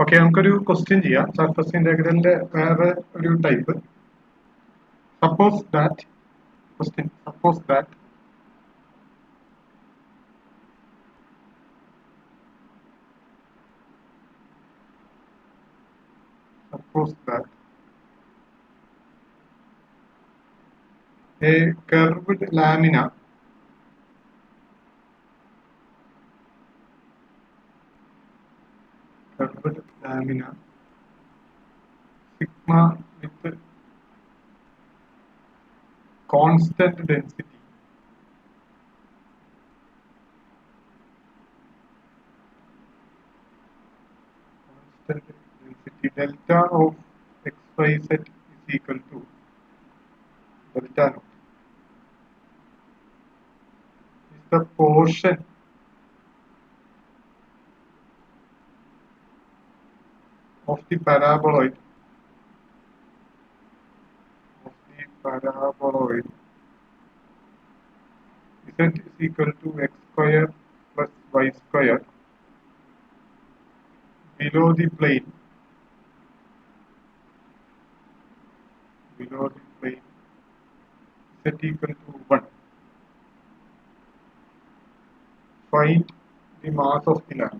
Okay, നമുക്കൊരു question ചെയ്യാം. Surface ഇന്റഗ്രലിന്റെ വേറെ ഒരു type. Suppose that question suppose that a curved lamina sigma with constant density delta of xyz is equal to delta naught is the portion of the paraboloid z is equal to x square plus y square below the plane z equal to 1. Find the mass of the lamina.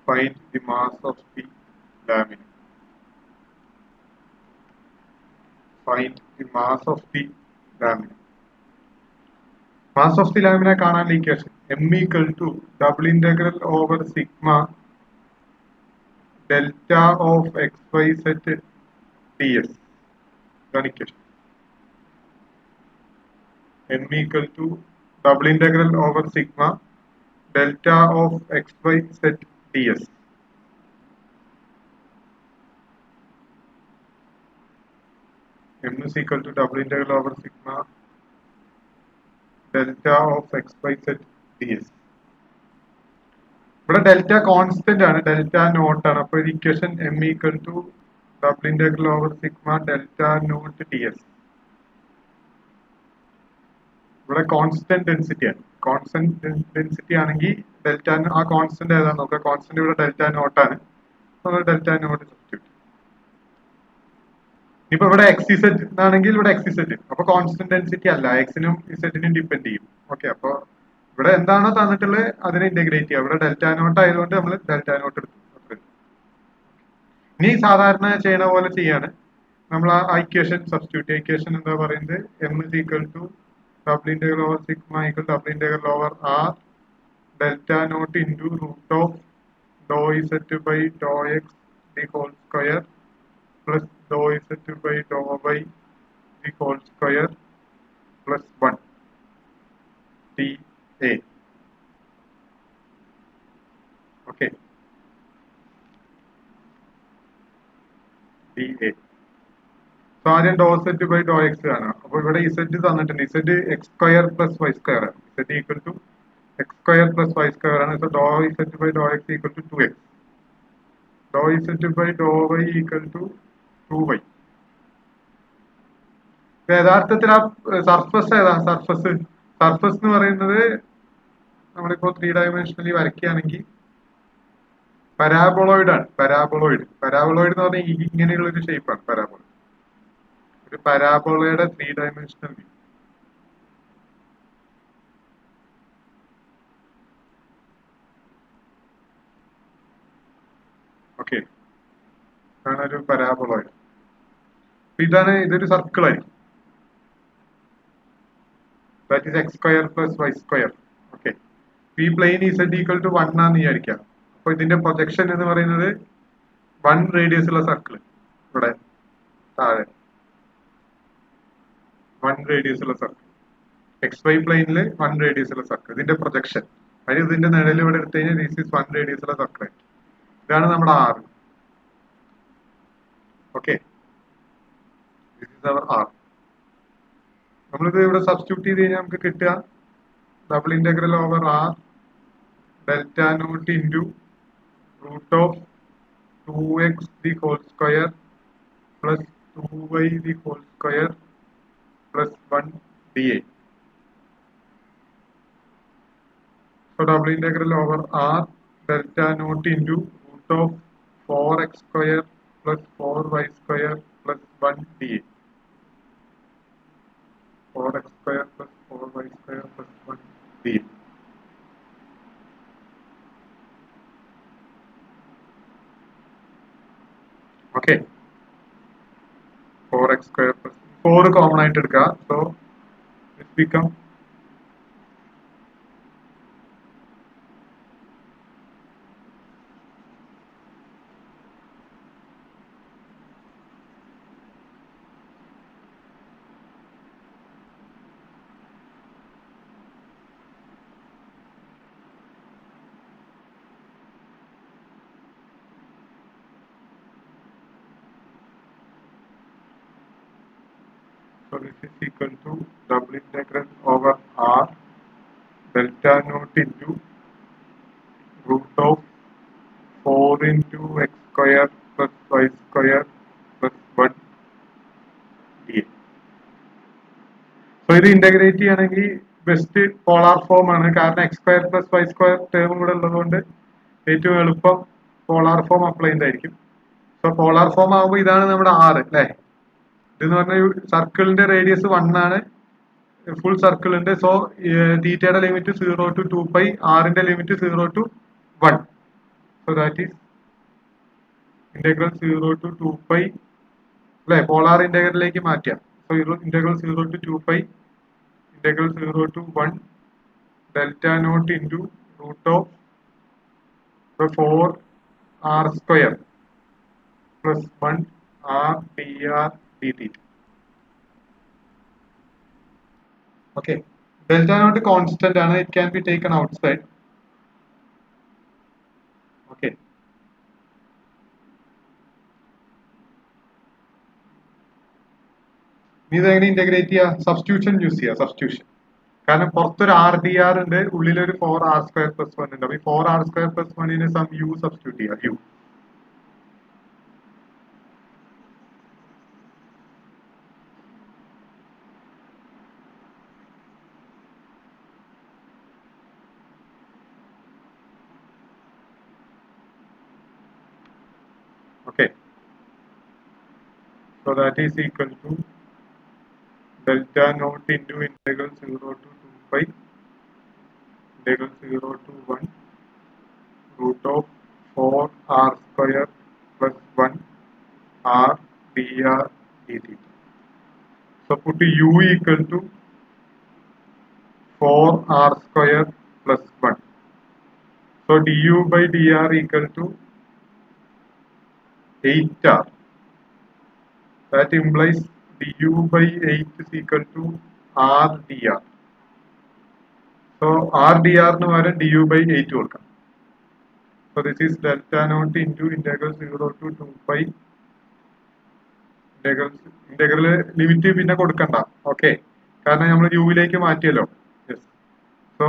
Find the mass of the lamina. Find the mass of the lamina. Mass of the lamina കാണാൻ equation m equal to double integral over sigma delta of xyz ds. ഇതാണ് equation. m equal to double integral over sigma delta of xyz ds. m is equal to double integral over sigma delta of xyz ds. ഇവിടെ delta constant ആണ്, delta nought ആണ്. അപ്പോൾ equation m equal to double integral over sigma delta nought T S. ഇവിടെ constant density ആണ്. Constant density ആണെങ്കിൽ delta ആ constant ഏതാണെന്ന് നോക്കുക. കോൺസ്റ്റന്റ് ഇവിടെ ഡെൽറ്റ നോട്ട് ആണ്. നമ്മൾ ഡെൽറ്റ നോട്ട് സബ്സ്റ്റിറ്റ്യൂട്ട്. ഇപ്പൊ ഇവിടെ എക്സ് ഇസെഡ് ആണെങ്കിൽ ഇവിടെ എക്സ് ഇസെഡ്. അപ്പൊ കോൺസ്റ്റന്റ് ഡെൻസിറ്റി അല്ല, എക്സിനും ഇസെഡിനും ഡിപ്പെൻഡ് ചെയ്യും. ഓക്കെ, അപ്പൊ ഇവിടെ എന്താണോ തന്നിട്ടുള്ളത് അതിനെ ഇന്റഗ്രേറ്റ് ചെയ്യുക. ഇവിടെ ഡെൽറ്റ നോട്ട് ആയതുകൊണ്ട് നമ്മൾ ഡെൽറ്റ നോട്ട് എടുത്തു. ഇനി സാധാരണ ചെയ്യണ പോലെ ചെയ്യാണ്. നമ്മൾ ആ ഇക്വേഷൻ സബ്സ്റ്റിറ്റ്യൂട്ട്. ഇക്വേഷൻ എന്താ പറയുന്നത്? m is equal to double integral over sigma equal double integral over r delta naught into root of dou z by dou x the whole square plus dou z by dou y the whole square plus 1 dA. Okay. dA. So ആദ്യം do z by Dr x ആണ്. അപ്പോൾ ഇവിടെ z തന്നിട്ടുണ്ട്. Z x square plus Y square ആണ്. Z equal to x square plus Y square ആണ്. So do z by Dr x equal to 2x. Do z by do y equal to 2y. യഥാർത്ഥത്തിൽ ആ surface ഏതാ? Surface എന്ന് പറയുന്നത് നമ്മളിപ്പോ 3 dimensionally വരയ്ക്കുകയാണെങ്കിൽ പരാബോളോയിഡ് ആണ്. പരാബോളോയിഡ് എന്ന് പറഞ്ഞാൽ ഇങ്ങനെയുള്ള ഒരു ഷേപ്പാണ് പരാബോളോയിഡ്. ഒരു പരാബോളയുടെ 3 ഡയമെൻഷണൽ വ്യൂ. ഓക്കെ, ഇതാണ് ഒരു പരാബോളോയിഡ്. ഇതൊരു സർക്കിൾ ആയിരിക്കും. That is X square plus Y square. Okay, ഈ പ്ലെയിൻ ഇസെഡ് ഈക്വൽ ടു 1 ആണെന്ന് വിചാരിക്കാം. അപ്പൊ ഇതിന്റെ പ്രൊജക്ഷൻ എന്ന് പറയുന്നത് 1 റേഡിയസ് ഉള്ള സർക്കിൾ. ഇവിടെ താഴെ 1 റേഡിയസ് ഉള്ള സർക്കിൾ. എക്സ് വൈ പ്ലെയിനിൽ 1 റേഡിയസ് ഉള്ള സർക്കിൾ. ഇതിന്റെ പ്രൊജക്ഷൻ അതിന് ഇതിന്റെ നിഴൽ ഇവിടെ എടുത്തു കഴിഞ്ഞാൽ ദിസ് ഈസ് 1 റേഡിയസ് ഉള്ള സർക്കിൾ. ഇതാണ് നമ്മുടെ R. Okay, this is our R. നമ്മളിത് ഇവിടെ സബ്സ്റ്റിറ്റ്യൂട്ട് ചെയ്ത് കഴിഞ്ഞാൽ നമുക്ക് കിട്ടുക double integral over R delta nought into root of 2x the whole square plus 2y the whole square plus 1 dA. So double integral over R delta naught into root of 4x square plus 4y square plus 1 dA. 4x square plus 4y square plus 1 dA. Okay. 4x square plus 4 common ആയിട്ട് എടുക്കുക. So it become so this is equal to double integral over r delta naught into root of 4 into x square plus y square plus 1 dA. So ഇത് integrate ചെയ്യണമെങ്കിൽ best polar form ആണ്. കാരണം X square plus Y square term കൂടെ ഉള്ളതുകൊണ്ട് ഏറ്റവും എളുപ്പം polar form apply ചെയ്യുന്നതായിരിക്കും. So polar form ആകുമ്പോൾ ഇതാണ് നമ്മുടെ ആറ് അല്ലേ. ഇതെന്ന് പറഞ്ഞാൽ സർക്കിളിന്റെ റേഡിയസ് 1 ആണ്. ഫുൾ സർക്കിൾ ഉണ്ട്. സോ തീറ്റയുടെ ലിമിറ്റ് 0 to 2π, ആറിന്റെ limit 0 to 1. So that is integral 0 to 2π അല്ലെ, പോളാർ ഇന്റഗ്രലിലേക്ക് മാറ്റാം. So integral 0 to 2π integral 0 to 1 delta naught into root of the 4 r square plus 1 r dr dt. Okay, delta naught constant and it can be taken outside. Okay, ഇത് എങ്ങനെ integrate ചെയ്യുക? Substitution use ചെയ്യുക. Substitution കാരണം പുറത്തൊരു R D R ഉണ്ട്, ഉള്ളിലൊരു 4r square plus 1 ഉണ്ട്. അപ്പൊ ഈ 4r square plus 1 സം യു സബ്സ്റ്റിറ്റ്യൂട്ട് ചെയ്യുക. U okay, so that is equal to delta naught into integral 0 to 2π integral 0 to 1 root of 4r square plus 1 r dr dt. So put u equal to 4r square plus 1. So du by dr equal to 8r. That implies du by 8 is equal to r dr. So r dr nu vare du by 8 കൊടുക്കാം. So this is delta naught into integral 0 to 2π integral limit പിന്നെ കൊടുക്കണ്ട. Okay, കാരണം നമ്മൾ യുവിലേക്ക് മാറ്റിയല്ലോ. So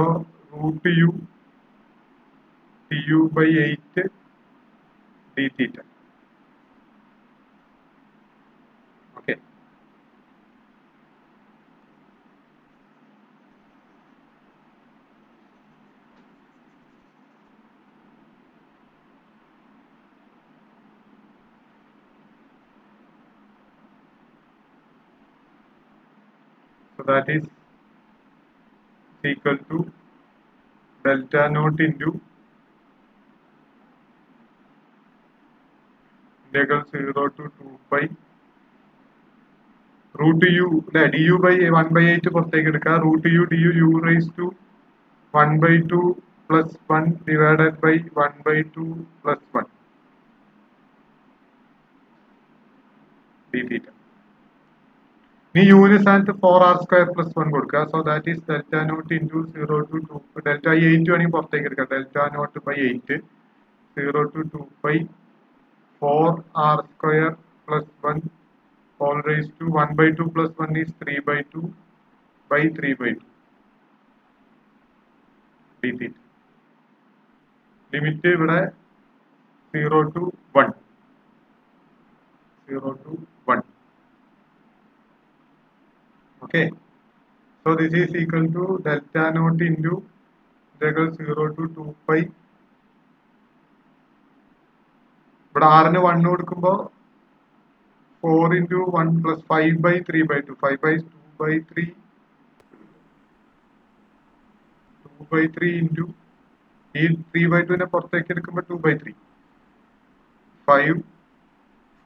root U du by 8 d theta. Okay, so that is equal to delta naught into integral 0 to 2π root u അല്ലെ, du by 1 by 8 പുറത്തേക്ക് എടുക്കുക. Root U du u raised to 1 by 2 plus 1 divided by 1 by 2 plus 1 d theta. ഇനി യുവിന് സ്ഥാനത്ത് 4r square plus 1 കൊടുക്കുക. So that is delta nought into 0 to 2 delta 8 വേണമെങ്കിൽ പുറത്തേക്ക് എടുക്കുക. Delta nought by 8 0 to 2π 4r square plus 1 all raised to 1 by 2 plus 1 is 3 by 2 by 3 by 2 d theta. Limit ഇവിടെ 0 to 1 0 to 1. Okay, so this is equal to delta naught into integral 0 to 2π ഇവിടെ ആറിന് 1 കൊടുക്കുമ്പോൾ 4 into 1 plus 5 by 3 by 2. 5 by 2 by 3. 2 by 3 into ഈ 3 by 2 നെ പുറത്തേക്ക് എടുക്കുമ്പോൾ 2 by 3. 5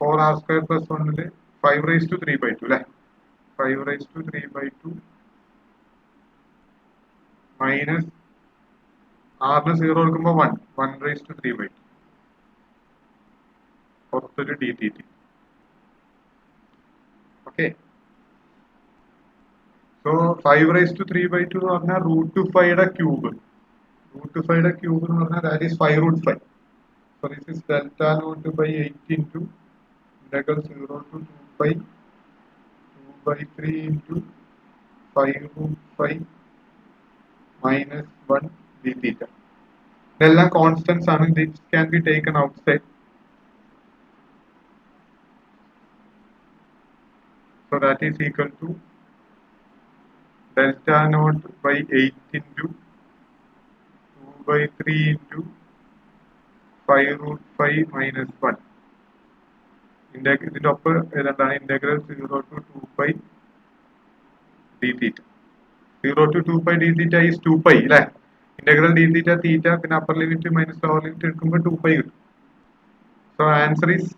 4 r square plus 1 ല് 5 raised to 3 by 2 അല്ലേ? 5 raised to 3 by 2 minus ആറിന് 0 കൊടുക്കുമ്പോൾ 1 raised to 3 by 2 പുറത്തൊരു d dt. Okay, so 5 raised to 3 by 2 എന്ന് പറഞ്ഞാൽ √5 ക്യൂബ്. √5 ക്യൂബ് എന്ന് പറഞ്ഞാൽ that is 5√5. So this is delta naught by 8 into integral 0 to 2 pi 2 by 3 into 5√5 minus 1 d theta. ഇതെല്ലാം constants ആണ്. This can be taken outside. So that is equal to delta naught by 8 into 2 by 3 into 5√5 minus 1. ഇതിന്റെ ഒപ്പം ഏതാണ്ടാണ് integral 0 to 2 pi d theta. 0 to 2 pi d theta is 2 pi അല്ലേ? Integral d theta theta പിന്നെ upper limit minus lower limit എടുക്കുമ്പോൾ 2 pi കിട്ടും. So answer is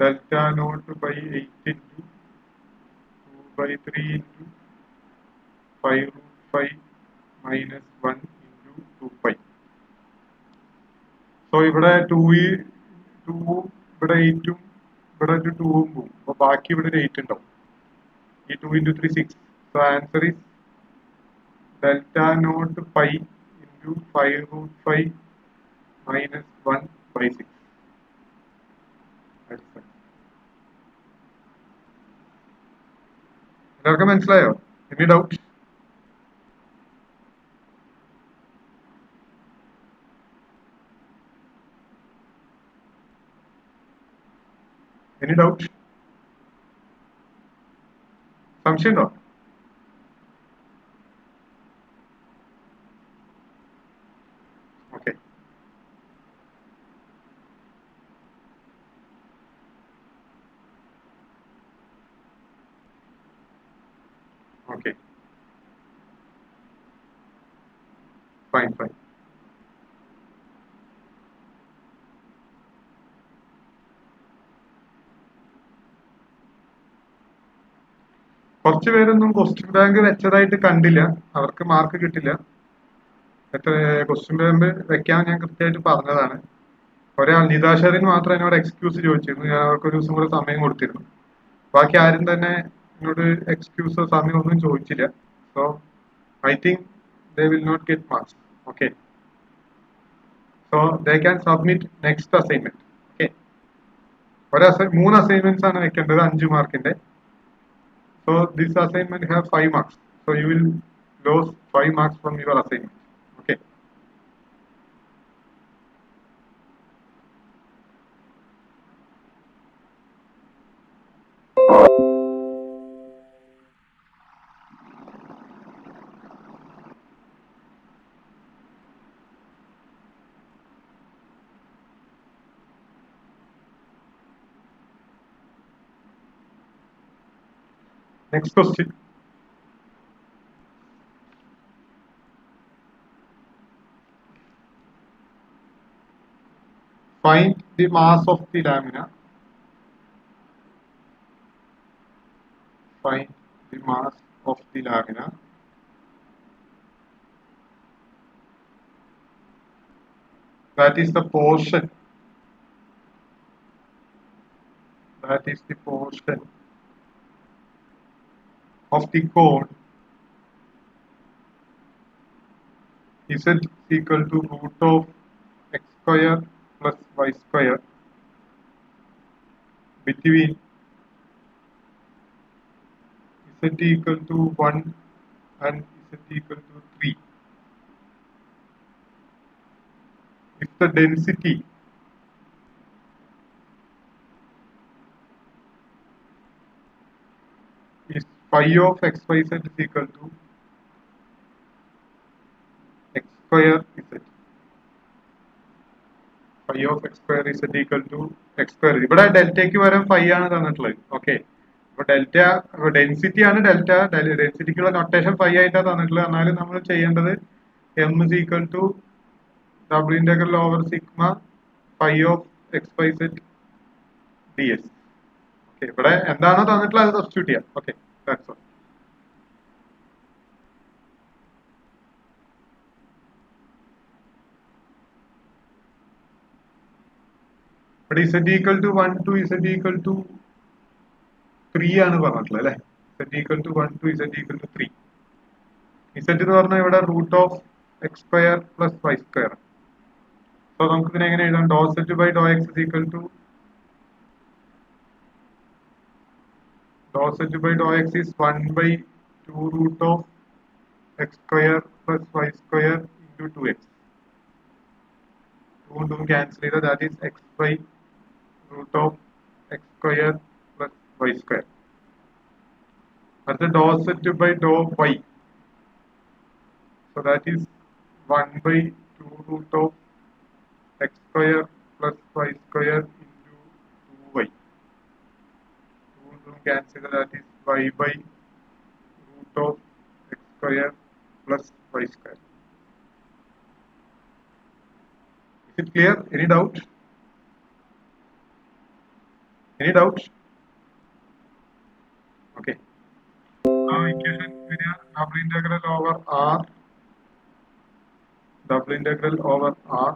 delta naught by 8 into 2 by 3 into 5√5 minus 1 into 2 pi. So ഇവിടെ 2 ഇവിടെ 8ഉം ഇവിടെ ഒരു 2ഉം പോകും. അപ്പോൾ ബാക്കി ഇവിടെ ഒരു 8 ഉണ്ടാവും. ഈ 2 into 3 6. So answer is delta naught pi into 5√5 minus 1 by 6. എല്ലാവർക്കും മനസ്സിലായോ? Any doubt? Any doubt? സംശയമുണ്ടോ? Okay, okay, fine fine. കുറച്ച് പേരൊന്നും ക്വസ്റ്റ്യൻ ബാങ്ക് വെച്ചതായിട്ട് കണ്ടില്ല, അവർക്ക് മാർക്ക് കിട്ടില്ല. എത്ര ക്വസ്റ്റ്യൻ ബാങ്ക് വെക്കാൻ ഞാൻ കൃത്യമായിട്ട് പറഞ്ഞതാണ്. ഒരാൾ നിതാശറിന് മാത്രം എന്നോട് എക്സ്ക്യൂസ് ചോദിച്ചിരുന്നു. ഞാൻ അവർക്ക് ഒരു ദിവസം കൂടെ സമയം കൊടുത്തിരുന്നു. ബാക്കി ആരും തന്നെ എന്നോട് എക്സ്ക്യൂസോ സമയം ഒന്നും ചോദിച്ചില്ല. So I think they will not get marks. Okay, so they can submit next assignment. Okay, മൂന്ന് അസൈൻമെന്റ്സ് ആണ് വെക്കേണ്ടത് 5 മാർക്കിന്റെ. So this assignment have 5 marks. So you will lose 5 marks from your assignment. Okay. Next question. Find the mass of the lamina. Find the mass of the lamina that is the portion. That is the portion of the cone z is equal to root of x square plus y square between z equal to 1 and z equal to 3. If the density . is phi of xyz is equal to x square z. Phi of x square is equal to x square. ഇവിടെ ഡെൽറ്റയ്ക്ക് പകരം phi ആണ് തന്നിട്ടുള്ളത്. Okay, അപ്പൊ delta density ആണ് delta, ഡെൻസിറ്റിക്കുള്ള notation phi ആയിട്ടാണ് തന്നിട്ടുള്ളത്. എന്നാലും നമ്മൾ ചെയ്യേണ്ടത് M is equal to double integral over sigma phi of X Y Z D S. Okay, ഇവിടെ എന്താണോ തന്നിട്ടുള്ളത് അത് സബ്സ്റ്റിറ്റ്യൂട്ട് ചെയ്യാം. Okay, that's all. ഇവിടെ z equal to 1 to z equal to 3 ആണ് പറഞ്ഞിട്ടുള്ളത് അല്ലെ. z equal to 1 to z equal to 3. z എന്ന് പറഞ്ഞാൽ ഇവിടെ root of x square plus Y square. So നമുക്ക് ഇതിനെ എങ്ങനെ എഴുതാം? Doe z by Dr x is equal to doe z by Dr x is 1 by 2 root of x square plus y square into 2x. 2 cancel ചെയ്താൽ that is x by root of x square plus y square. അടുത്ത doe z by doe y. So that is 1 by 2 root of x square plus y square into 2y. 2 cancel that is y by root of x square plus y square. Is it clear? Any doubt? Any doubt? Okay. Now equation double integral over r, double integral over r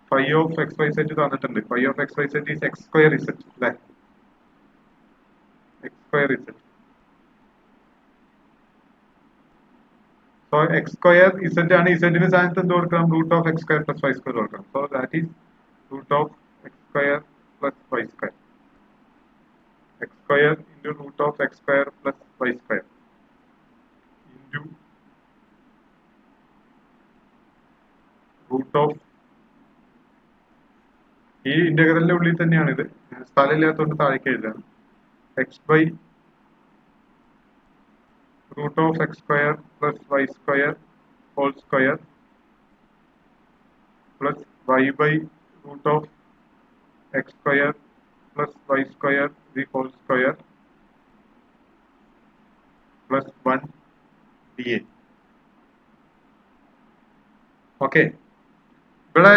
phi of x y z തന്നിട്ടുണ്ട്. phi of x y z is x square z അല്ലേ? x square z. So x square z ആണ്. z ന് സ്ഥാനത്ത് എന്ത് കൊടുക്കണം? root of x square plus y square കൊടുക്കണം. So that is root of x square plus y square. x square into root of x square plus y square into root of ഈ ഇന്റഗ്രലിന്റെ ഉള്ളിൽ തന്നെയാണ് ഇത്, സ്ഥലമില്ലാത്തതുകൊണ്ട് താഴേക്ക് എഴുതാം. x by root of x square plus y square whole square plus y by root of x square plus y square the whole square plus 1 dA. Okay, ഇവിടെ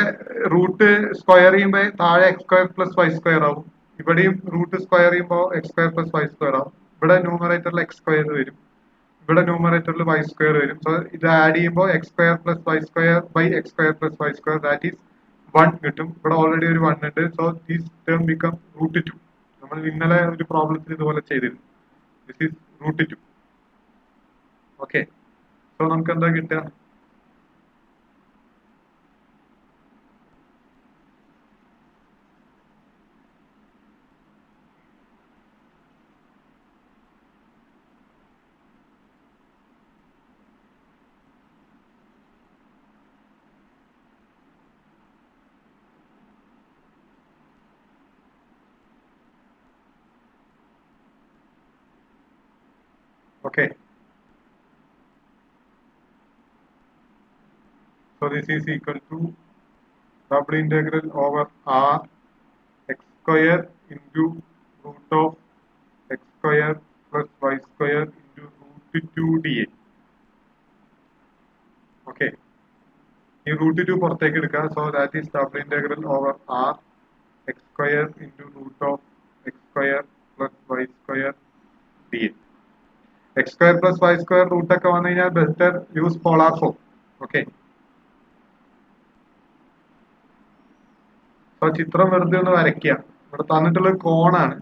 root square ചെയ്യുമ്പോൾ താഴെ X square plus Y square ആവും. ഇവിടെയും root square ചെയ്യുമ്പോൾ X square plus Y square ആവും. ഇവിടെ ന്യൂമറേറ്ററിൽ X square വരും, ഇവിടെ ന്യൂമറേറ്ററിൽ വൈ സ്ക്വയർ വരും. സോ ഇത് ആഡ് ചെയ്യുമ്പോൾ X square plus Y square by X square plus Y square that is 1 കിട്ടും. ഇവിടെ ഓൾറെഡി ഒരു 1 ഉണ്ട്. So this term become root 2. നമ്മൾ ഇന്നലെ ഒരു പ്രോബ്ലത്തിൽ ഇതുപോലെ ചെയ്തിരുന്നു. This is root 2. Okay, so നമുക്ക് എന്താ കിട്ടുക? Okay, so this is equal to double integral over r x square into root of x square plus y square into root 2 dA. Okay, ഈ root 2 പുറത്തേക്ക് എടുക്കുക. So that is double integral over r x square into root of x square plus y square dA. x square plus y square root ഒക്കെ വന്നു കഴിഞ്ഞാൽ better use polar form. Okay, so ചിത്രം വെറുതെ ഒന്ന് വരയ്ക്കുക. ഇവിടെ തന്നിട്ടുള്ളത് കോണാണ്.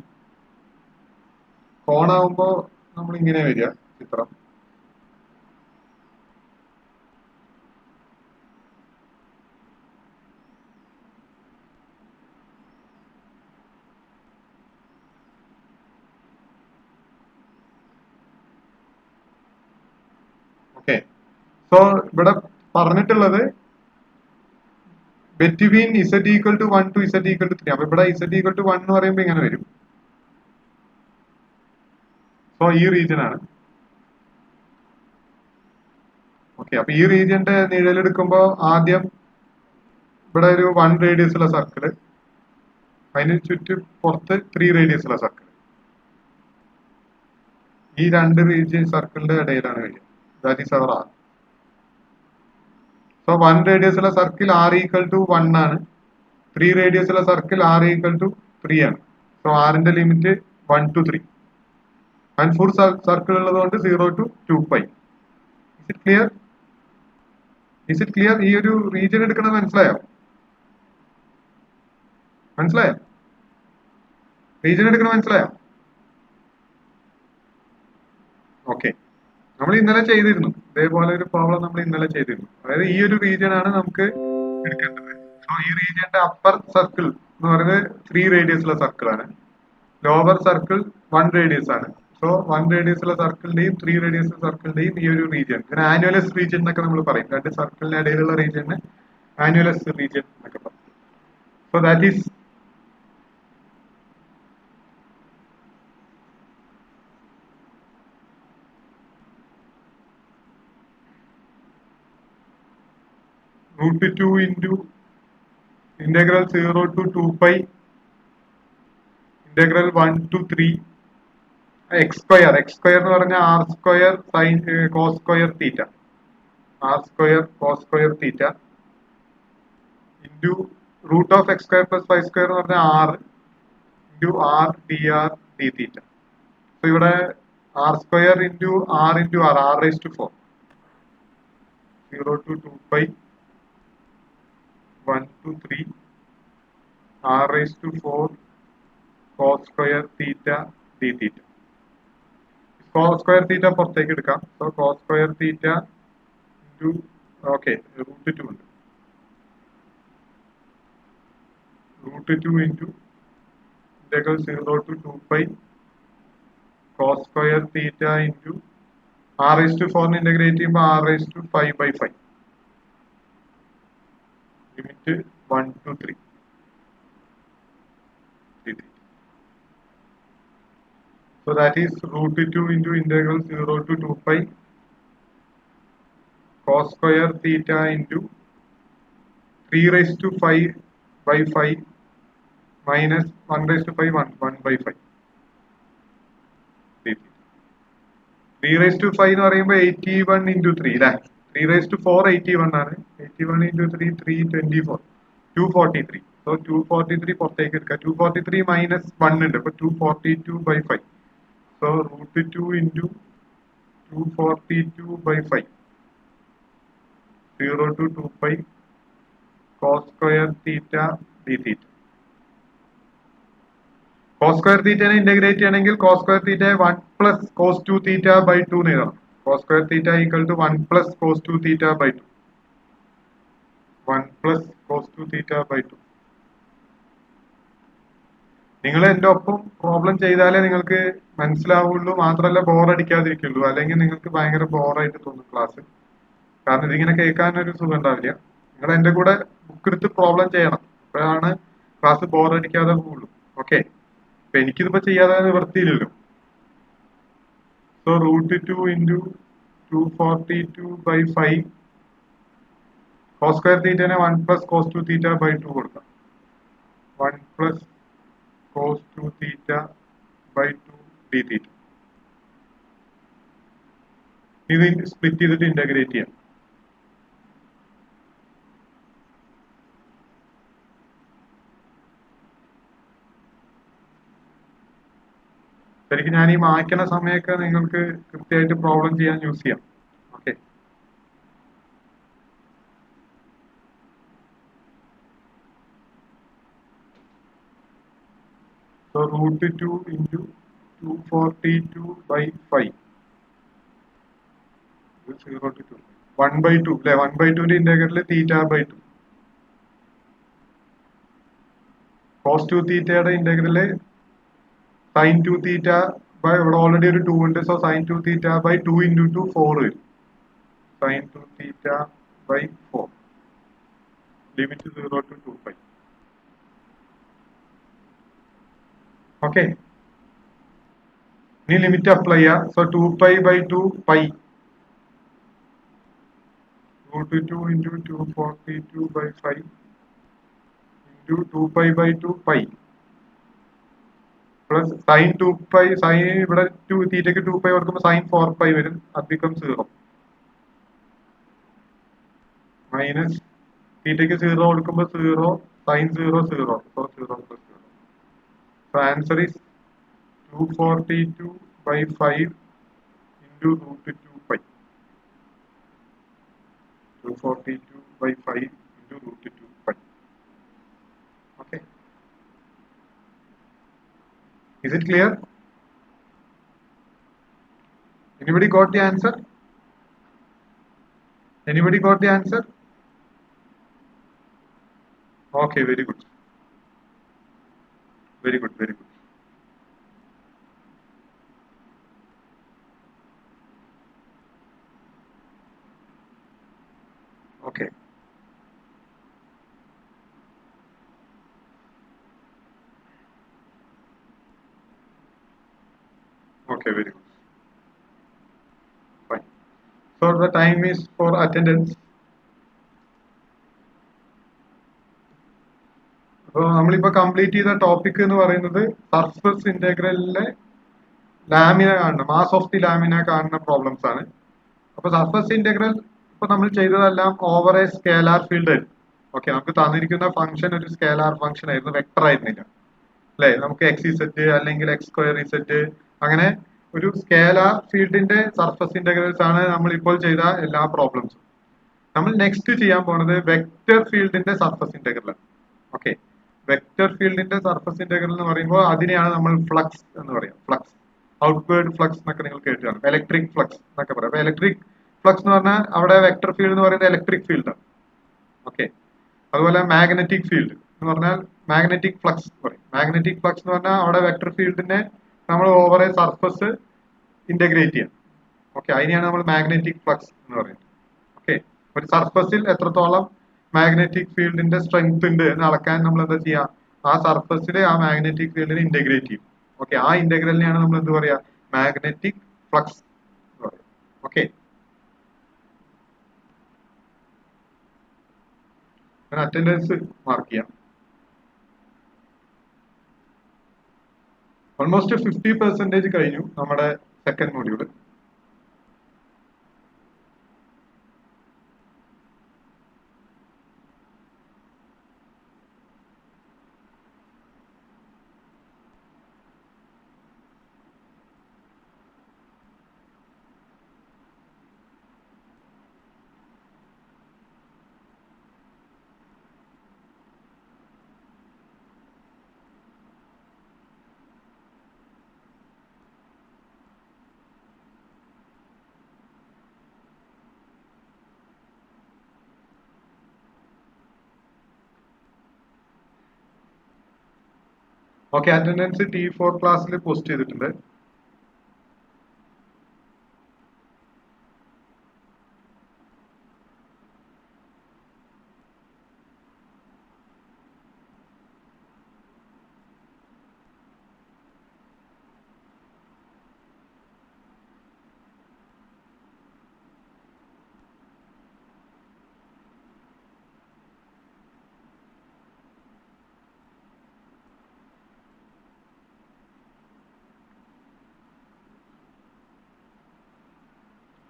കോണാവുമ്പോ നമ്മൾ ഇങ്ങനെ വരിക ചിത്രം. ഓക്കെ, സോ ഇവിടെ പറഞ്ഞിട്ടുള്ളത് between z equal to 1 to z equal to 3. അപ്പൊ ഇവിടെ z equal to 1 എന്ന് പറയുമ്പോൾ ഇങ്ങനെ വരും. സോ ഈ റീജിയൻ ആണ്. ഓക്കെ, അപ്പൊ ഈ റീജിയന്റെ നിഴലെടുക്കുമ്പോ ആദ്യം ഇവിടെ ഒരു 1 റേഡിയസ് ഉള്ള സർക്കിള്, അതിന് ചുറ്റും പുറത്ത് 3 റേഡിയസ് ഉള്ള സർക്കിൾ. ഈ 2 റീജിയൻ സർക്കിളിന്റെ ഇടയിലാണ് വരിക. That is our R. So 1 radius ഉള്ള സർക്കിൾ ആർ ഈക്വൽ ടു 1 ആണ്. 3 റേഡിയസ് ഉള്ള സർക്കിൾ ആർ ഈക്വൽ ടു 3 ആണ്. സോ ആറിന്റെ limit 1 to 3. And full circle ഉള്ളതുകൊണ്ട് 0 to 2π. Is it clear? Is it clear? ഈ ഒരു റീജിയൻ എടുക്കണത് മനസ്സിലായോ? മനസ്സിലായോ? റീജിയൻ എടുക്കണത് മനസ്സിലായോ? ഓക്കെ, നമ്മൾ ഇന്നലെ ചെയ്തിരുന്നു ഇതേപോലെ ഒരു പ്രോബ്ലം. നമ്മൾ ഇന്നലെ ചെയ്തിരുന്നു. അതായത് ഈ ഒരു റീജിയൻ ആണ് നമുക്ക് എടുക്കേണ്ടത്. സോ ഈ റീജിയന്റെ അപ്പർ സർക്കിൾ എന്ന് പറയുന്നത് 3 റേഡിയസ് ഉള്ള സർക്കിൾ ആണ്. ലോവർ സർക്കിൾ 1 റേഡിയസ് ആണ്. സോ 1 റേഡിയസ് ഉള്ള സർക്കിളിന്റെയും 3 റേഡിയസ് സർക്കിളിന്റെയും ഈ ഒരു റീജിയൻ, ഇതിന് ആനുവലസ് റീജിയൻ എന്നൊക്കെ നമ്മൾ പറയും. 2 സർക്കിളിന് ഇടയിലുള്ള റീജിയന് ആനുവലസ് റീജിയൻ എന്നൊക്കെ പറയും. So that is √2 into integral 0 to 2π integral 1 to 3 x square. x square എന്ന് പറഞ്ഞാൽ r square sin cos square theta. r square cos square theta into root of x square plus y square എന്ന് പറഞ്ഞാൽ r into r dr d theta. So ഇവിടെ r square into r into r, r raised to 4. 0 to 2π 1 to 3 r raised to 4 cos square theta d theta. Cos square theta പുറത്തേക്ക് എടുക്കാം. So cos square theta into okay √2 ഉണ്ട്. √2 into integral 0 to 2π cos square theta into r raised to 4 integrate ചെയ്യുമ്പോൾ r raised to 5/5. Limit 1 to 3. So that is √2 into integral 0 to 2π cos square theta into 3 raised to 5/5 minus 1 raised to 5 1/5. 3 raised to 5 എന്ന് പറയുമ്പോൾ 81 into 3 അല്ലേ? 3 raised to 4 81 ആണ്. 81 into 3 324 243. So 243 പുറത്തേക്ക് എടുക്കുക. 243 minus 1 ഉണ്ട്. അപ്പോൾ 242/5. So √2 into 242/5 0 to 2π cos square theta d theta. cos square theta integrate ചെയ്യണമെങ്കിൽ cos square theta 1 plus cos 2 theta by 2 എന്ന് എഴുതണം. cos square theta equal to 1 plus cos 2 theta by 2. 1 plus cos 2 theta by 2. നിങ്ങൾ എൻ്റെ ഒപ്പം problem ചെയ്താലേ നിങ്ങൾക്ക് മനസ്സിലാവുള്ളൂ, മാത്രമല്ല ബോറടിക്കാതിരിക്കുള്ളൂ. അല്ലെങ്കിൽ നിങ്ങൾക്ക് ഭയങ്കര ബോറായിട്ട് തോന്നും ക്ലാസ്. കാരണം ഇതിങ്ങനെ കേൾക്കാൻ ഒരു സുഖം ഉണ്ടാവില്ല. നിങ്ങൾ എൻ്റെ കൂടെ ബുക്ക് എടുത്ത് പ്രോബ്ലം ചെയ്യണം, അപ്പോഴാണ് ക്ലാസ് ബോറടിക്കാതെ പോകുള്ളൂ. ഓക്കെ, അപ്പൊ എനിക്കിതിപ്പോ ചെയ്യാതെ നിവർത്തിയില്ലല്ലോ. So √2 into 242/5 cos square theta 1 plus cos 2 theta by 2 കൊടുക്കാം. 1 plus cos 2 theta by 2 d theta. ഇത് സ്പ്ലിറ്റ് ചെയ്തിട്ട് ഇന്റഗ്രേറ്റ് ചെയ്യാം. ശരിക്കും ഞാൻ ഈ മായ്ക്കണ സമയമൊക്കെ നിങ്ങൾക്ക് കൃത്യമായിട്ട് പ്രോബ്ലം ചെയ്യാൻ യൂസ് ചെയ്യാം. ഓക്കെ, സോ √2 into 242/5 0 to 2 1/2 അല്ലെ? 1/2 ഇന്റഗ്രൽ θ/2 cos 2 തീറ്റയുടെ ഇന്റഗ്രല് sin 2 theta by ഇവിടെ ഓൾറെഡി ഒരു 2 ഉണ്ട്. So sin 2 theta by 2 into 2 4 വരും. sin 2 theta by 4 limit 0 to 2π. Okay, ഇനി ലിമിറ്റ് അപ്ലൈ ചെയ്യാം. So 2π/2 pi √2 into 242/5 into 2π/2 pi plus sine 2π. Sine ഇവിടെ തീറ്റയ്ക്ക് 2π കൊടുക്കുമ്പോൾ സൈൻ 4π വരും. അത് ബിക്കം 0 മൈനസ് തീറ്റയ്ക്ക് 0 കൊടുക്കുമ്പോൾ 0 sine 0 0 so 0 plus 0. So answer is 242/5 into √2 pi. 242/5 into √2 pi. Okay. Is it clear? Anybody got the answer? Anybody got the answer? Okay, very good. Very good, very good. Okay. Okay, very good. Fine. So the time is for attendance. അപ്പോൾ നമ്മളിപ്പോൾ complete ചെയ്ത topic എന്ന് പറയുന്നത് surface ഇന്റഗ്രലിലെ lamina കാണുന്ന mass of the lamina കാണുന്ന problems ആണ്. അപ്പൊ surface integral ഇപ്പൊ നമ്മൾ ചെയ്തതെല്ലാം ഓവർ എ സ്കേലാർ ഫീൽഡ് ആയിരുന്നു. ഓക്കെ, നമുക്ക് തന്നിരിക്കുന്ന ഫംഗ്ഷൻ ഒരു സ്കേലാർ ഫംഗ്ഷൻ ആയിരുന്നു, വെക്ടർ ആയിരുന്നില്ല അല്ലെ. നമുക്ക് എക്സ് ഇസെറ്റ് അല്ലെങ്കിൽ എക്സ് സ്ക്വയർ ഇസെറ്റ് അങ്ങനെ ഒരു സ്കേലാർ ഫീൽഡിന്റെ സർഫസ് ഇന്റഗ്രൽസ് ആണ് നമ്മൾ ഇപ്പോൾ ചെയ്ത എല്ലാ പ്രോബ്ലംസും. നമ്മൾ നെക്സ്റ്റ് ചെയ്യാൻ പോണത് വെക്ടർ ഫീൽഡിന്റെ സർഫസ് ഇന്റഗ്രൽ. ഓക്കെ, വെക്ടർ ഫീൽഡിന്റെ സർഫസ് ഇന്റഗ്രൽ എന്ന് പറയുമ്പോൾ അതിനെയാണ് നമ്മൾ ഫ്ലക്സ് എന്ന് പറയാം. ഫ്ലക്സ്, ഔട്ട്വേർഡ് ഫ്ലക്സ് എന്നൊക്കെ നിങ്ങൾ കേട്ടാണ്. ഇലക്ട്രിക് ഫ്ലക്സ് എന്നൊക്കെ പറയാം. അപ്പൊ ഇലക്ട്രിക് ഫ്ലക്സ് എന്ന് പറഞ്ഞാൽ അവിടെ വെക്ടർ ഫീൽഡ് എന്ന് പറയുന്നത് ഇലക്ട്രിക് ഫീൽഡാണ്. ഓക്കെ, അതുപോലെ മാഗ്നറ്റിക് ഫീൽഡ് എന്ന് പറഞ്ഞാൽ മാഗ്നറ്റിക് ഫ്ലക്സ് പറയും. മാഗ്നറ്റിക് ഫ്ലക്സ് എന്ന് പറഞ്ഞാൽ അവിടെ വെക്ടർ ഫീൽഡിനെ നമ്മൾ ഓവർ എ സർഫസ് ഇന്റഗ്രേറ്റ് ചെയ്യാം. ഓക്കെ, അതിനെയാണ് നമ്മൾ മാഗ്നറ്റിക് ഫ്ലക്സ് എന്ന് പറയുന്നത്. ഓക്കെ, ഒരു സർഫസിൽ എത്രത്തോളം മാഗ്നറ്റിക് ഫീൽഡിന്റെ സ്ട്രെങ്ത് ഉണ്ട് എന്ന് അളക്കാൻ നമ്മൾ എന്താ ചെയ്യുക, ആ സർഫസിൽ ആ മാഗ്നറ്റിക് ഫീൽഡിനെ ഇന്റഗ്രേറ്റ് ചെയ്യും. ഓക്കെ, ആ ഇന്റഗ്രലിനെയാണ് നമ്മൾ എന്ത് പറയാ, മാഗ്നറ്റിക് ഫ്ലക്സ് എന്ന് പറയുന്നത്. ഓക്കെ, അറ്റൻഡൻസ് മാർക്ക് ചെയ്യാം. ഓൾമോസ്റ്റ് 50% കഴിഞ്ഞു നമ്മുടെ second module. Okay, attendance T4 ക്ലാസ്സിൽ പോസ്റ്റ് ചെയ്തിട്ടുണ്ട്.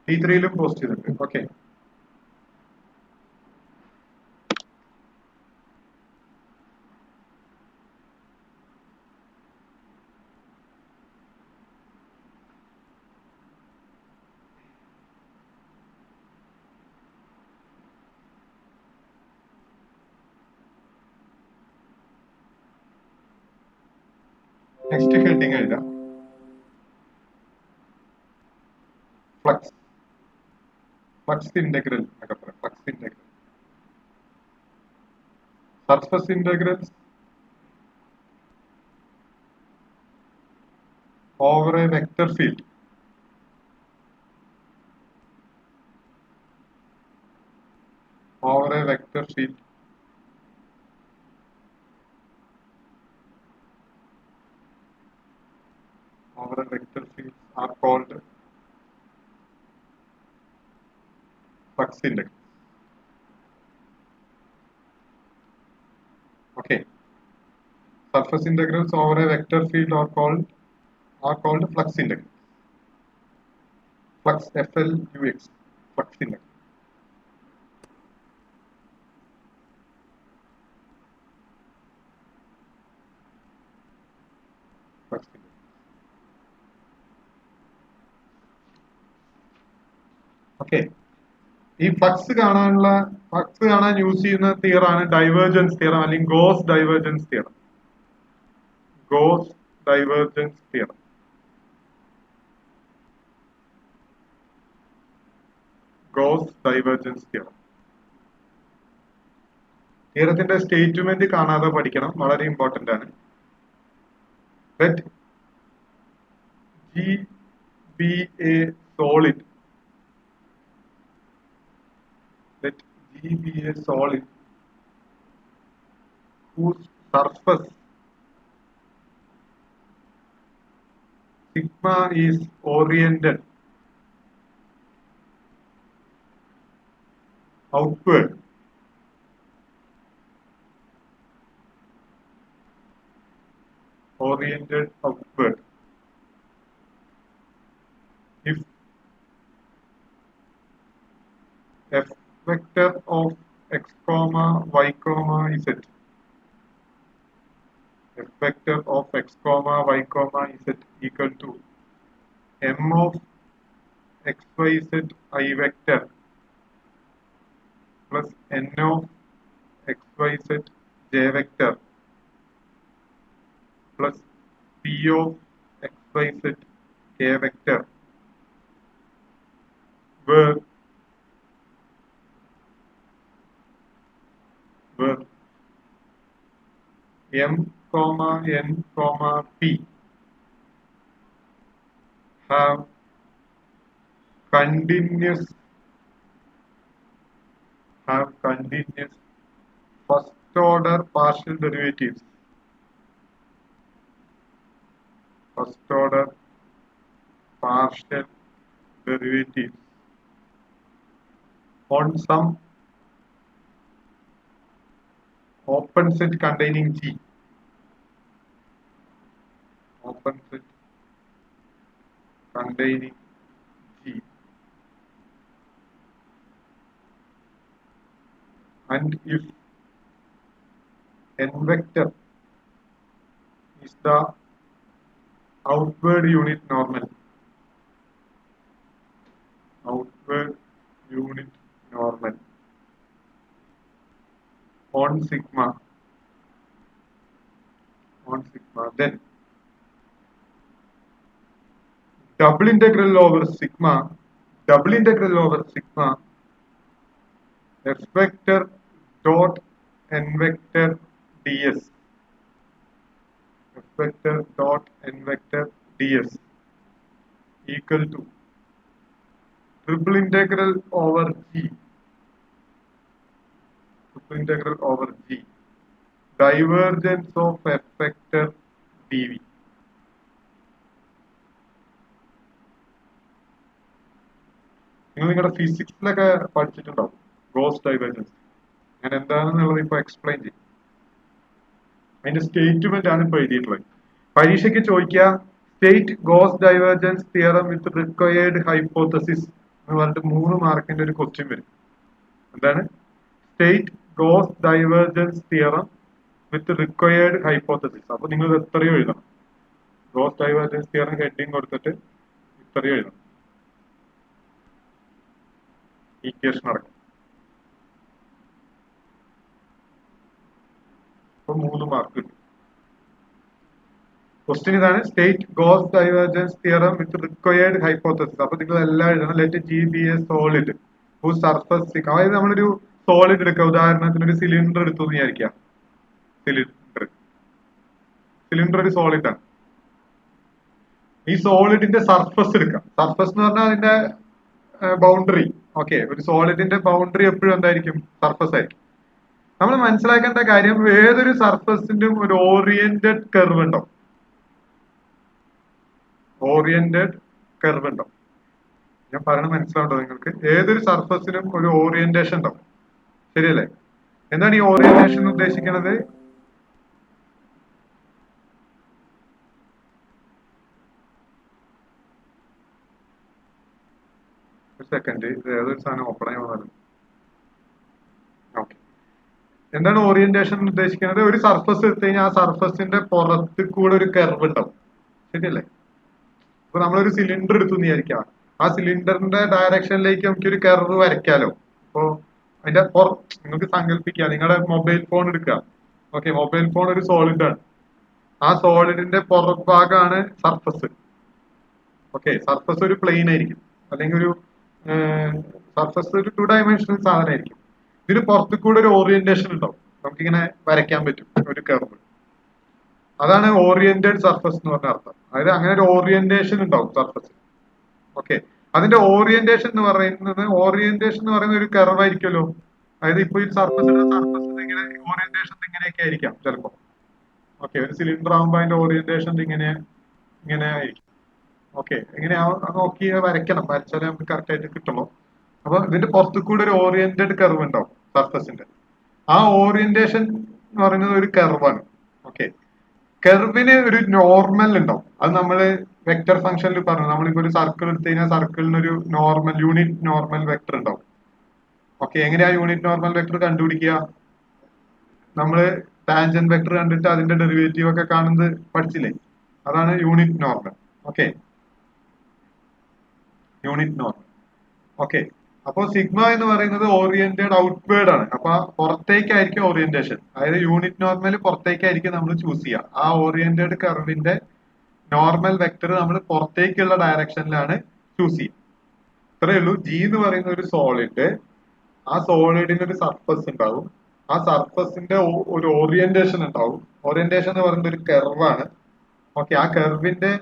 T3 പോസ്റ്റ് ചെയ്തിട്ടുണ്ട്. ഓക്കെ, നെക്സ്റ്റ് ഹെഡിങ് എഴുതാം. ഫ്ലക്സ്, ഫ്ലക്സ് ഇന്റഗ്രൽ എന്നൊക്കെ പറയാം. Flux integral, surface integrals over a vector field. Over a vector field over a vector field are called flux integrals. Okay, surface integrals over a vector field are called flux integrals. Flux, FLUX, flux integral. Flux integral. Okay. ഈ flux കാണാൻ use ചെയ്യുന്ന തിയറാണ് divergence theorem അല്ലെങ്കിൽ Gauss divergence theorem. Gauss divergence theorem. Gauss divergence theorem. തിയറത്തിന്റെ statement കാണാതെ പഠിക്കണം, വളരെ important ആണ്. Let G be a solid. Let G be a solid whose surface sigma is oriented outward. Oriented outward. If f vector of x comma y comma z, f vector of x comma y comma z equal to m of x y z I vector plus n of x y z j vector plus p of x y z k vector, where m comma n comma p have continuous first order partial derivatives. First order partial derivatives on some open set containing G. Open set containing G. And if n vector is the outward unit normal. Outward unit normal on sigma, then double integral over sigma f vector dot n vector ds, f vector dot n vector ds equal to triple integral over G, divergence of f vector dv. നിങ്ങൾ നിങ്ങളുടെ ഫിസിക്സിലൊക്കെ പഠിച്ചിട്ടുണ്ടാവും goes divergence. ഞാൻ എന്താണെന്നുള്ളത് ഇപ്പൊ explain ചെയ്യും. അതിന്റെ statement ആണ് ഇപ്പൊ എഴുതിയിട്ടുള്ളത്. പരീക്ഷയ്ക്ക് ചോദിക്കുക state Gauss divergence theorem with required hypothesis എന്ന് പറഞ്ഞിട്ട് 3 മാർക്കിന്റെ ഒരു ക്വസ്റ്റ്യൻ വരും. എന്താണ്? State Gauss divergence theorem with required hypothesis. അപ്പൊ നിങ്ങൾ എത്രയോ എഴുതണം. ഗോസ് ഡൈവേർജൻസ് തിയറം ഹെഡിങ് കൊടുത്തിട്ട് ഇത്രയോ എഴുതണം. ഈക്വേഷൻ അടക്കം. അപ്പൊ 3 മാർക്ക് കിട്ടും. ക്വസ്റ്റ്യൻ ഇതാണ്, state Gauss divergence theorem with required hypothesis. അപ്പൊ നിങ്ങൾ എല്ലാം എഴുതണം. Let G B A solid whose surface, അതായത് നമ്മളൊരു സോളിഡ് എടുക്കുക. ഉദാഹരണത്തിന് ഒരു സിലിണ്ടർ എടുത്തു എന്ന് വിചാരിക്കാം. സിലിണ്ടർ ഒരു സോളിഡ് ആണ്. ഈ സോളിഡിന്റെ സർഫസ് എടുക്കാം. സർഫസ് എന്ന് പറഞ്ഞാൽ അതിന്റെ ബൗണ്ടറി. ഓക്കെ, ഒരു സോളിഡിന്റെ ബൗണ്ടറി എപ്പോഴും എന്തായിരിക്കും? സർഫസ് ആയിരിക്കും. നമ്മൾ മനസ്സിലാക്കേണ്ട കാര്യം, ഏതൊരു സർഫസിന്റെയും ഒരു ഓറിയന്റഡ് കർവ് ഉണ്ടാവും. ഓറിയന്റഡ് കർവ് ഉണ്ടാവും. ഞാൻ പറയുന്നത് മനസ്സിലാവുണ്ടോ നിങ്ങൾക്ക്? ഏതൊരു സർഫസിനും ഒരു ഓറിയന്റേഷൻ ഉണ്ടാവും, ശരിയല്ലേ? എന്താണ് ഈ ഓറിയന്റേഷൻ ഉദ്ദേശിക്കുന്നത്? ഒരു സെക്കൻഡ്, ഏതൊരു സാധനം ഓപ്പൺ ആയി വന്നാലും. ഓക്കെ, എന്താണ് ഓറിയന്റേഷൻ ഉദ്ദേശിക്കുന്നത്? ഒരു സർഫസ് എടുത്തു കഴിഞ്ഞാൽ ആ സർഫസിന്റെ പുറത്ത് കൂടെ ഒരു കർവ് ഉണ്ടാവും, ശരിയല്ലേ? അപ്പൊ നമ്മളൊരു സിലിണ്ടർ എടുത്തു വിചാരിക്കാം, ആ സിലിണ്ടറിന്റെ ഡയറക്ഷനിലേക്ക് നമുക്ക് ഒരു കർവ് വരയ്ക്കാലോ. അപ്പോ അതിന്റെ നിങ്ങൾക്ക് സങ്കല്പിക്കുക, നിങ്ങളുടെ മൊബൈൽ ഫോൺ എടുക്കുക. ഓക്കെ, മൊബൈൽ ഫോൺ ഒരു സോളിഡ് ആണ്. ആ സോളിഡിന്റെ പുറഭാഗമാണ് സർഫസ്. ഓക്കെ, സർഫസ് ഒരു പ്ലെയിൻ ആയിരിക്കും, അല്ലെങ്കിൽ ഒരു സർഫസ് ഒരു 2 ഡയമെൻഷണൽ സാധനമായിരിക്കും. ഇതിന് പുറത്തു കൂടെ ഒരു ഓറിയന്റേഷൻ ഉണ്ടാവും, നമുക്കിങ്ങനെ വരയ്ക്കാൻ പറ്റും ഒരു കർവ്. അതാണ് ഓറിയന്റഡ് സർഫസ് എന്ന് പറഞ്ഞ അർത്ഥം. അതായത് അങ്ങനെ ഒരു ഓറിയന്റേഷൻ ഉണ്ടാവും സർഫസ്. ഓക്കെ, അതിന്റെ ഓറിയന്റേഷൻ എന്ന് പറയുന്നത് ഒരു കർവ് ആയിരിക്കുമല്ലോ. അതായത് ഇപ്പൊ ഈ സർഫസ് ഇങ്ങനെ ഓറിയന്റേഷൻ ഇങ്ങനെയൊക്കെ ആയിരിക്കാം ചിലപ്പോ. ഓക്കെ, ഒരു സിലിണ്ടർ ആകുമ്പോൾ അതിന്റെ ഓറിയന്റേഷൻ ഇങ്ങനെ ആയിരിക്കും. ഓക്കെ, എങ്ങനെ നോക്കി വരയ്ക്കണം, വരച്ചാലേ നമുക്ക് കറക്റ്റ് ആയിട്ട് കിട്ടുള്ളൂ. അപ്പൊ ഇതിന്റെ പുറത്തു കൂടെ ഒരു ഓറിയന്റഡ് കർവ് ഉണ്ടാവും സർഫസിന്റെ. ആ ഓറിയന്റേഷൻ എന്ന് പറയുന്നത് ഒരു കർവാണ്. ഓക്കെ, കർവിന് ഒരു നോർമൽ ഉണ്ടാവും. അത് നമ്മള് വെക്ടർ ഫംഗ്ഷനിൽ പറഞ്ഞു. നമ്മളിപ്പോ ഒരു സർക്കിൾ എടുത്തു കഴിഞ്ഞാൽ സർക്കിളിന് ഒരു നോർമൽ, യൂണിറ്റ് നോർമൽ വെക്ടർ ഉണ്ടാവും. ഓക്കെ, എങ്ങനെയാ യൂണിറ്റ് നോർമൽ വെക്ടർ കണ്ടുപിടിക്കുക? നമ്മള് ടാൻജന്റ് വെക്ടർ കണ്ടിട്ട് അതിന്റെ ഡെറിവേറ്റീവ് ഒക്കെ കാണുന്നത് പഠിച്ചില്ലേ? അതാണ് unit normal. Okay, unit normal. Okay, അപ്പോൾ സിഗ്മ എന്ന് പറയുന്നത് ഓറിയന്റഡ് ഔട്ട്വേർഡ് ആണ്. അപ്പൊ പുറത്തേക്കായിരിക്കും ഓറിയന്റേഷൻ. അതായത് യൂണിറ്റ് നോർമൽ പുറത്തേക്കായിരിക്കും നമ്മൾ ചൂസ് ചെയ്യുക. ആ ഓറിയന്റഡ് കർവിന്റെ നോർമൽ വെക്ടർ നമ്മൾ പുറത്തേക്കുള്ള ഡയറക്ഷനിലാണ് ചൂസ് ചെയ്യുക. ഇത്രയേ ഉള്ളൂ. ജി എന്ന് പറയുന്ന ഒരു സോളിഡ്, ആ സോളിഡിന് ഒരു സർഫസ് ഉണ്ടാവും. ആ സർഫസിന്റെ ഒരു ഓറിയന്റേഷൻ ഉണ്ടാവും. ഓറിയന്റേഷൻ എന്ന് പറയുന്നത് ഒരു കർവാണ്. ഓക്കെ, ആ കർവിന്റെ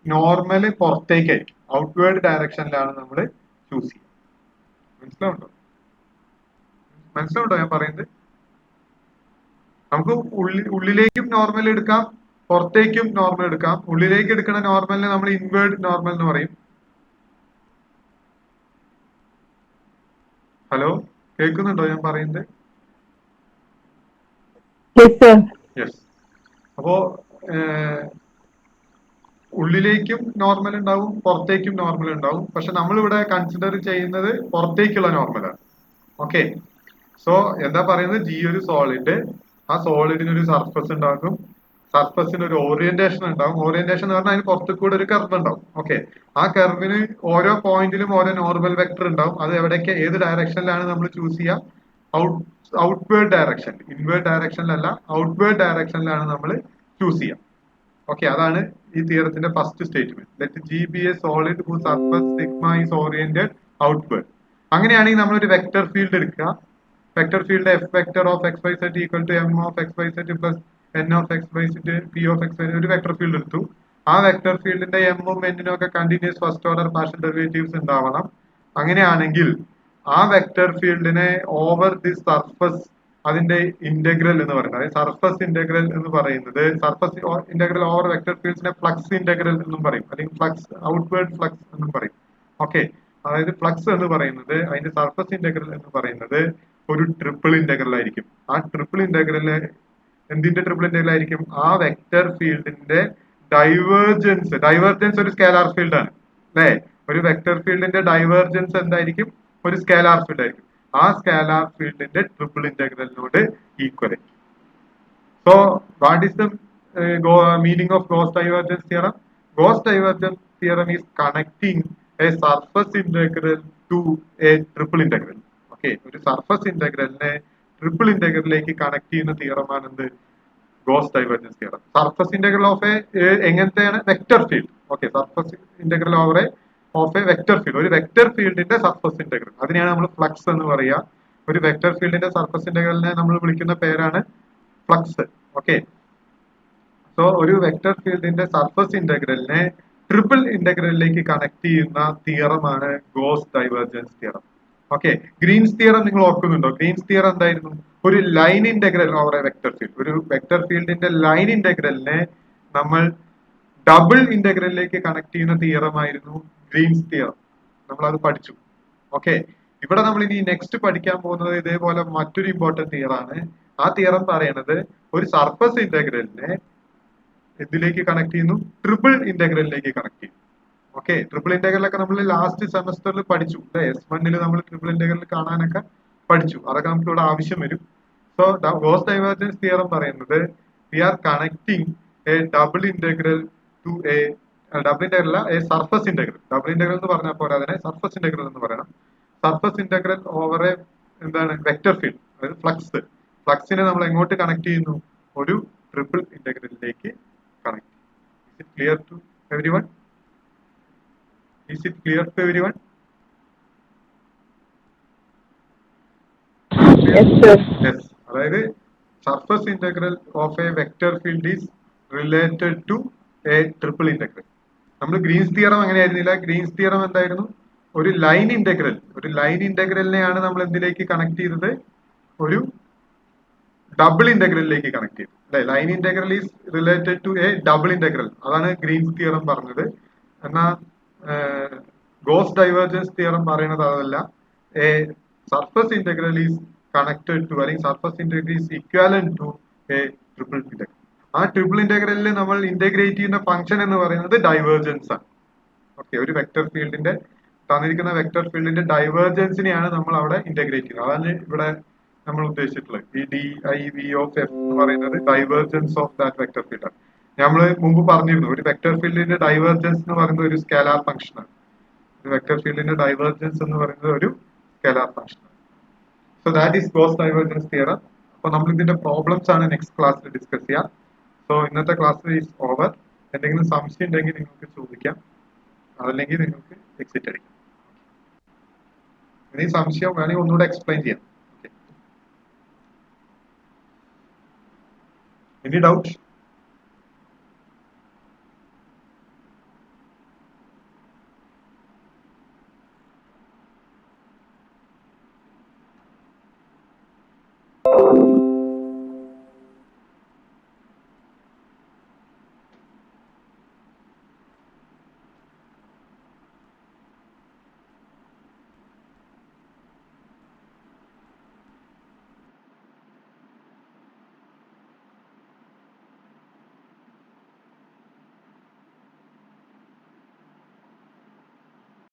നോർമല് പുറത്തേക്കായിരിക്കും, ഔട്ട്വേർഡ് ഡയറക്ഷനിലാണ് നമ്മൾ ചൂസ് ചെയ്യുക. മനസ്സിലാവുണ്ടോ? മനസ്സിലാവുണ്ടോ ഞാൻ പറയുന്നത്? നമുക്ക് ഉള്ളിലേക്കും നോർമൽ എടുക്കാം, പുറത്തേക്കും നോർമൽ എടുക്കാം. ഉള്ളിലേക്ക് എടുക്കുന്ന നോർമലിനെ നമ്മൾ ഇൻവേർഡ് നോർമൽ എന്ന് പറയും. ഹലോ, കേൾക്കുന്നുണ്ടോ ഞാൻ പറയുന്നത്? യെസ്. അപ്പോ ഉള്ളിലേക്കും നോർമൽ ഉണ്ടാവും, പുറത്തേക്കും നോർമൽ ഉണ്ടാവും. പക്ഷെ നമ്മളിവിടെ കൺസിഡർ ചെയ്യുന്നത് പുറത്തേക്കുള്ള നോർമലാണ്. ഓക്കെ, സോ എന്താ പറയുന്നത്? ജി ഒരു സോളിഡ്, ആ സോളിഡിന് ഒരു സർഫസ് ഉണ്ടാകും. സർഫസിന് ഒരു ഓറിയന്റേഷൻ ഉണ്ടാവും. ഓറിയന്റേഷൻ എന്ന് പറഞ്ഞാൽ അതിന് പുറത്തു കൂടെ ഒരു കർവ് ഉണ്ടാവും. ഓക്കെ, ആ കർവിന് ഓരോ പോയിന്റിലും ഓരോ നോർമൽ വെക്ടർ ഉണ്ടാവും. അത് എവിടേക്ക്, ഏത് ഡയറക്ഷനിലാണ് നമ്മൾ ചൂസ് ചെയ്യുക? ഔട്ട്വേർഡ് ഡയറക്ഷൻ, ഇൻവേർഡ് ഡയറക്ഷനിലല്ല, ഔട്ട്വേർഡ് ഡയറക്ഷനിലാണ് നമ്മൾ ചൂസ് ചെയ്യുക. ഓക്കെ, അതാണ് ഈ തിയറത്തിന്റെ first statement. Let G B A solid who surface sigma is oriented outward. അങ്ങനെയാണെങ്കിൽ നമ്മൾ ഒരു വെക്ടർ ഫീൽഡ് എടുക്കുക. Vector field F vector of X Y z equal to M of X Y z plus N of X Y z P of X y, ഒരു vector field എടുത്തു. ആ vector ഫീൽഡിന്റെ എമ്മും എന്നിനും ഒക്കെ continuous first order partial derivatives ഉണ്ടാവണം. അങ്ങനെയാണെങ്കിൽ ആ vector ഫീൽഡിനെ ഓവർ ദി സർഫസ്, അതിന്റെ ഇന്റഗ്രൽ എന്ന് പറയുന്നത്, അതായത് സർഫസ് ഇന്റഗ്രൽ എന്ന് പറയുന്നത്, സർഫസ് ഇന്റഗ്രൽ ഓവർ വെക്ടർ ഫീൽഡ്സിനെ ഫ്ലക്സ് ഇന്റഗ്രൽ എന്നും പറയും, അല്ലെങ്കിൽ ഫ്ലക്സ്, ഔട്ട്വേർഡ് ഫ്ലക്സ് എന്നും പറയും. ഓക്കെ, അതായത് ഫ്ലക്സ് എന്ന് പറയുന്നത്, അതിന്റെ സർഫസ് ഇന്റഗ്രൽ എന്ന് പറയുന്നത് ഒരു ട്രിപ്പിൾ ഇന്റഗ്രൽ ആയിരിക്കും. ആ ട്രിപ്പിൾ ഇന്റഗ്രല് എന്തിന്റെ ട്രിപ്പിൾ ഇന്റഗ്രൽ ആയിരിക്കും? ആ വെക്ടർ ഫീൽഡിന്റെ ഡൈവേർജൻസ് ഒരു സ്കേലാർ ഫീൽഡ് ആണ് അല്ലെ? ഒരു വെക്ടർ ഫീൽഡിന്റെ ഡൈവേർജൻസ് എന്തായിരിക്കും? ഒരു സ്കേലാർ ഫീൽഡ് ആയിരിക്കും. ആ സ്കേലാർ ഫീൽഡിന്റെ ട്രിപ്പിൾ ഇന്റഗ്രലിനോട് equal. So what is the meaning of Gauss divergence theorem? Gauss divergence theorem is connecting a surface integral to a triple integral. Okay, ഒരു സർഫസ് ഇന്റഗ്രലിനെ ട്രിപ്പിൾ ഇന്റഗ്രലിലേക്ക് കണക്ട് ചെയ്യുന്ന തിയറമാണ് എന്ത്? Gauss divergence theorem. Surface integral of a എങ്ങനത്തെയാണ്? Vector field. Okay, surface integral of a vector field, ഒരു vector ഫീൽഡിന്റെ surface integral, അതിനെയാണ് നമ്മൾ ഫ്ലക്സ് എന്ന് പറയുക. ഒരു വെക്ടർ ഫീൽഡിന്റെ സർഫസ് ഇന്റഗ്രലിനെ നമ്മൾ വിളിക്കുന്ന പേരാണ് ഫ്ലക്സ്. ഓക്കെ, സോ ഒരു വെക്ടർ ഫീൽഡിന്റെ സർഫസ് ഇന്റഗ്രലിനെ ട്രിപ്പിൾ ഇന്റഗ്രലിലേക്ക് കണക്ട് ചെയ്യുന്ന തിയറമാണ് Gauss divergence theorem. Okay, Green's theorem നിങ്ങൾ ഓർക്കുന്നുണ്ടോ? ഗ്രീൻസ് തിയറം എന്തായിരുന്നു? ഒരു line integral over a vector field, ഒരു വെക്ടർ ഫീൽഡിന്റെ ലൈൻ ഇന്റഗ്രലിനെ നമ്മൾ ഡബിൾ ഇന്റഗ്രലിലേക്ക് കണക്ട് ചെയ്യുന്ന തിയറം ആയിരുന്നു ഗ്രീൻസ് തിയറം. നമ്മൾ അത് പഠിച്ചു. ഓക്കെ, ഇവിടെ നമ്മൾ ഇനി നെക്സ്റ്റ് പഠിക്കാൻ പോകുന്നത് ഇതേപോലെ മറ്റൊരു ഇമ്പോർട്ടന്റ് തിയറാണ്. ആ തിയറം പറയണത് ഒരു സർഫസ് ഇന്റഗ്രലിനെ ഇതിലേക്ക് കണക്ട് ചെയ്യുന്നു, ട്രിപ്പിൾ ഇന്റഗ്രലിലേക്ക് കണക്ട് ചെയ്യും. ഓക്കെ, ട്രിപ്പിൾ ഇന്റഗ്രലൊക്കെ നമ്മൾ ലാസ്റ്റ് സെമസ്റ്ററിൽ പഠിച്ചു. S1 നമ്മൾ ട്രിപ്പിൾ ഇന്റഗ്രൽ കാണാനൊക്കെ പഠിച്ചു. അതൊക്കെ നമുക്ക് ഇവിടെ ആവശ്യം വരും. സോ ഗോസ് ഡൈവേർജൻസ് തിയറം പറയുന്നത് we are connecting a double integral to a double integral അല്ല, a surface integral. Double integral എന്ന് പറഞ്ഞാൽ പോലെ അതിനെ സർഫസ് ഇന്റഗ്രൽ എന്ന് പറയണം. സർഫസ് ഇന്റഗ്രൽ ഓവർ എ എന്താണ് വെക്ടർ ഫീൽഡ്, അതായത് ഫ്ലക്സ്. ഫ്ലക്സിനെ നമ്മൾ എങ്ങോട്ട് കണക്ട് ചെയ്യുന്നു? ഒരു ട്രിപ്പിൾ ഇന്റഗ്രലിലേക്ക് connect. Is it clear to everyone? Is it clear to everyone? Yes, sir. Yes. അതായത് surface integral of a vector field is related to a triple integral. നമ്മൾ Green's theorem അങ്ങനെയായിരുന്നില്ല. Green's theorem എന്തായിരുന്നു? ഒരു line integral, ഒരു line ഇന്റഗ്രലിനെയാണ് നമ്മൾ എന്തിലേക്ക് connect ചെയ്തത്? ഒരു ഡബിൾ ഇന്റഗ്രലിലേക്ക് കണക്ട് ചെയ്തു അല്ലെ. Line integral is related to a double integral. അതാണ് ഗ്രീൻസ് തിയറം പറഞ്ഞത്. എന്നാൽ ഗോസ് ഡൈവേർജൻസ് തിയറം പറയുന്നത് അതല്ല. A surface integral is connected to, അല്ലെങ്കിൽ surface integral is equivalent to a triple integral. ആ ട്രിപ്പിൾ ഇന്റഗ്രലിൽ നമ്മൾ ഇന്റഗ്രേറ്റ് ചെയ്യുന്ന ഫംഗ്ഷൻ എന്ന് പറയുന്നത് ഡൈവേർജൻസ് ആണ്. ഓക്കെ, ഒരു വെക്ടർ ഫീൽഡിന്റെ തന്നിരിക്കുന്ന വെക്ടർ ഫീൽഡിന്റെ ഡൈവേർജൻസിനെയാണ് നമ്മൾ അവിടെ ഇന്റഗ്രേറ്റ് ചെയ്യുന്നത്. അതാണ് ഇവിടെ നമ്മൾ ഉദ്ദേശിച്ചിട്ടുള്ളത്. ഈ D I V of F എന്ന് പറയുന്നത് divergence of that vector field ആണ്. നമ്മൾ മുമ്പ് പറഞ്ഞിരുന്നു, ഒരു വെക്ടർ ഫീൽഡിന്റെ ഡൈവേർജൻസ് എന്ന് പറയുന്നത് ഒരു സ്കേലാർ ഫംഗ്ഷൻ ആണ്. ഒരു വെക്ടർ ഫീൽഡിന്റെ ഡൈവേർജൻസ് എന്ന് പറയുന്നത് ഒരു സ്കേലാർ ഫംഗ്ഷൻ ആണ്. So that is goes divergence theorem. അപ്പൊ നമ്മൾ ഇതിന്റെ പ്രോബ്ലംസ് ആണ് നെക്സ്റ്റ് ക്ലാസ്സിൽ ഡിസ്കസ് ചെയ്യാം. സോ ഇന്നത്തെ ക്ലാസ് ഈസ് ഓവർ. എന്തെങ്കിലും സംശയം ഉണ്ടെങ്കിൽ നിങ്ങൾക്ക് ചോദിക്കാം, അതല്ലെങ്കിൽ നിങ്ങൾക്ക് എക്സിറ്റ് അടിക്കാം. ഇനി സംശയം വേണമെങ്കിൽ ഒന്നുകൂടെ എക്സ്പ്ലെയിൻ ചെയ്യാം. Any doubt?